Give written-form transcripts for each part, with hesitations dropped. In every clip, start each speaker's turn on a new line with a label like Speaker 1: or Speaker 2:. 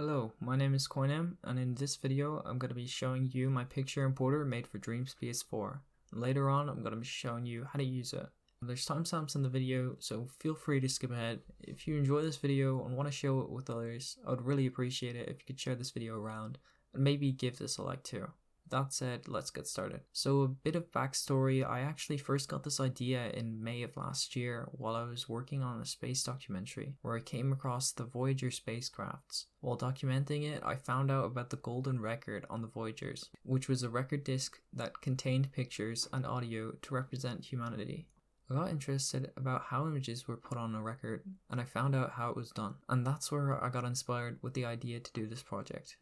Speaker 1: Hello, my name is Coinem, and in this video I'm going to be showing you my picture importer made for Dreams Ps4. Later on I'm going to be showing you how to use it. There's timestamps in the video, so feel free to skip ahead. If you enjoy this video and want to share it with others, I would really appreciate it if you could share this video around, and maybe give this a like too. That said, let's get started. So a bit of backstory, I actually first got this idea in May of last year while I was working on a space documentary where I came across the Voyager spacecrafts. While documenting it, I found out about the golden record on the Voyagers, which was a record disc that contained pictures and audio to represent humanity. I got interested about how images were put on a record, and I found out how it was done, and that's where I got inspired with the idea to do this project.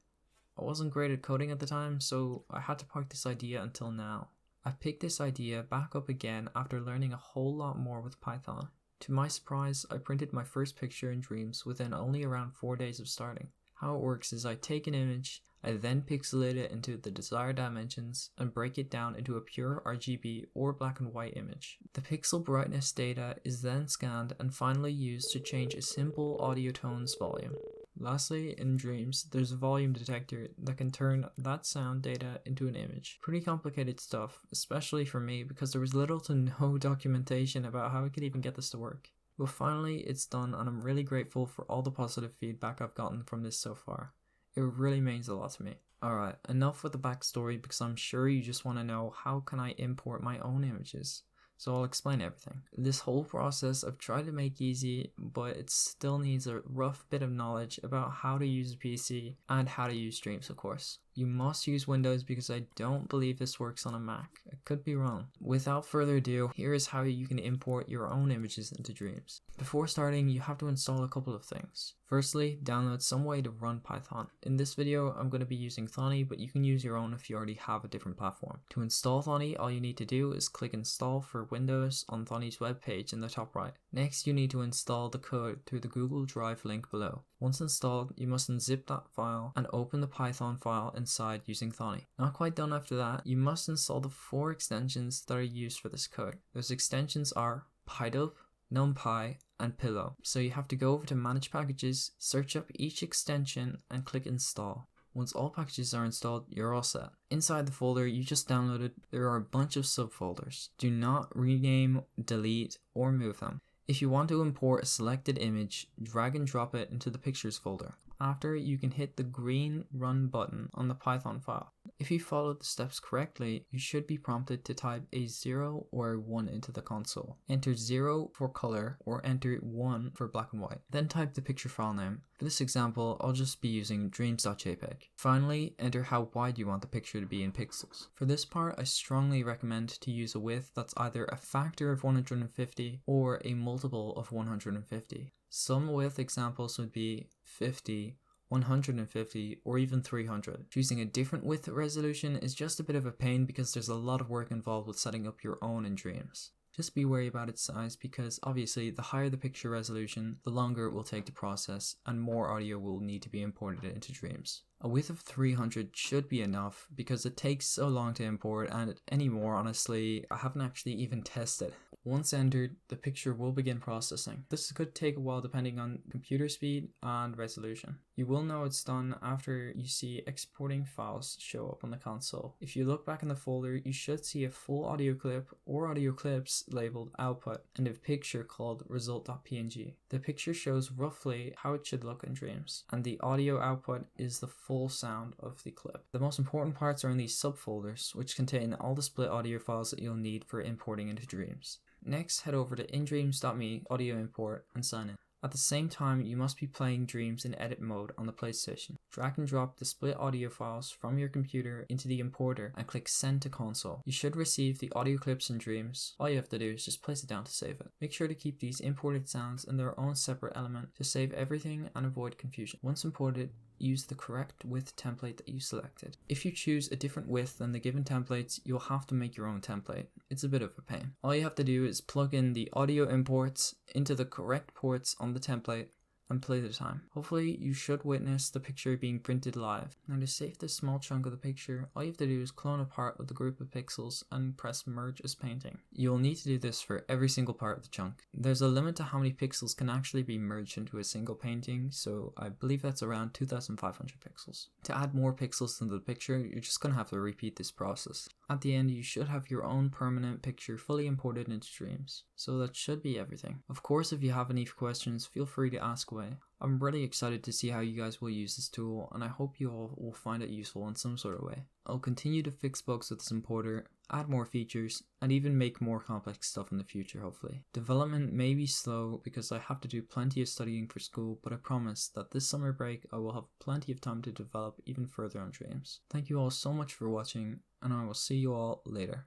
Speaker 1: I wasn't great at coding at the time, so I had to park this idea until now. I picked this idea back up again after learning a whole lot more with Python. To my surprise, I printed my first picture in Dreams within only around 4 days of starting. How it works is I take an image, I then pixelate it into the desired dimensions and break it down into a pure RGB or black and white image. The pixel brightness data is then scanned and finally used to change a simple audio tone's volume. Lastly, in Dreams, there's a volume detector that can turn that sound data into an image. Pretty complicated stuff, especially for me because there was little to no documentation about how I could even get this to work. But finally, it's done and I'm really grateful for all the positive feedback I've gotten from this so far. It really means a lot to me. Alright, enough with the backstory because I'm sure you just want to know how can I import my own images. So I'll explain everything. This whole process I've tried to make easy, but it still needs a rough bit of knowledge about how to use a PC and how to use Dreams, of course. You must use Windows because I don't believe this works on a Mac. I could be wrong. Without further ado, here is how you can import your own images into Dreams. Before starting, you have to install a couple of things. Firstly, download some way to run Python. In this video, I'm going to be using Thonny, but you can use your own if you already have a different platform. To install Thonny, all you need to do is click Install for Windows on Thonny's webpage in the top right. Next, you need to install the code through the Google Drive link below. Once installed, you must unzip that file and open the Python file inside using Thonny. Not quite done after that, you must install the 4 extensions that are used for this code. Those extensions are PyDub, NumPy, and Pillow. So you have to go over to Manage Packages, search up each extension, and click Install. Once all packages are installed, you're all set. Inside the folder you just downloaded, there are a bunch of subfolders. Do not rename, delete, or move them. If you want to import a selected image, drag and drop it into the Pictures folder. After, you can hit the green Run button on the Python file. If you follow the steps correctly, you should be prompted to type a 0 or a 1 into the console. Enter 0 for color or enter 1 for black and white. Then type the picture file name. For this example, I'll just be using dreams.jpg. Finally, enter how wide you want the picture to be in pixels. For this part, I strongly recommend to use a width that's either a factor of 150 or a multiple of 150. Some width examples would be 50, 150, or even 300. Choosing a different width resolution is just a bit of a pain because there's a lot of work involved with setting up your own in Dreams. Just be wary about its size because obviously the higher the picture resolution, the longer it will take to process and more audio will need to be imported into Dreams. A width of 300 should be enough because it takes so long to import, and any more honestly, I haven't actually even tested. Once entered, the picture will begin processing. This could take a while depending on computer speed and resolution. You will know it's done after you see exporting files show up on the console. If you look back in the folder, you should see a full audio clip or audio clips labeled output and a picture called result.png. The picture shows roughly how it should look in Dreams, and the audio output is the full sound of the clip. The most important parts are in these subfolders, which contain all the split audio files that you'll need for importing into Dreams. Next, head over to indreams.me, audio import, and sign in. At the same time, you must be playing Dreams in edit mode on the PlayStation. Drag and drop the split audio files from your computer into the importer and click Send to Console. You should receive the audio clips in Dreams. All you have to do is just place it down to save it. Make sure to keep these imported sounds in their own separate element to save everything and avoid confusion. Once imported, use the correct width template that you selected. If you choose a different width than the given templates, you'll have to make your own template. It's a bit of a pain. All you have to do is plug in the audio imports into the correct ports on the template, and play the time. Hopefully you should witness the picture being printed live. Now to save this small chunk of the picture, all you have to do is clone a part of the group of pixels and press merge as painting. You'll need to do this for every single part of the chunk. There's a limit to how many pixels can actually be merged into a single painting, so I believe that's around 2500 pixels. To add more pixels to the picture, you're just going to have to repeat this process. At the end, you should have your own permanent picture fully imported into Dreams. So that should be everything. Of course, if you have any questions, feel free to ask away. I'm really excited to see how you guys will use this tool, and I hope you all will find it useful in some sort of way. I'll continue to fix bugs with this importer, add more features, and even make more complex stuff in the future hopefully. Development may be slow because I have to do plenty of studying for school, but I promise that this summer break I will have plenty of time to develop even further on Dreams. Thank you all so much for watching, and I will see you all later.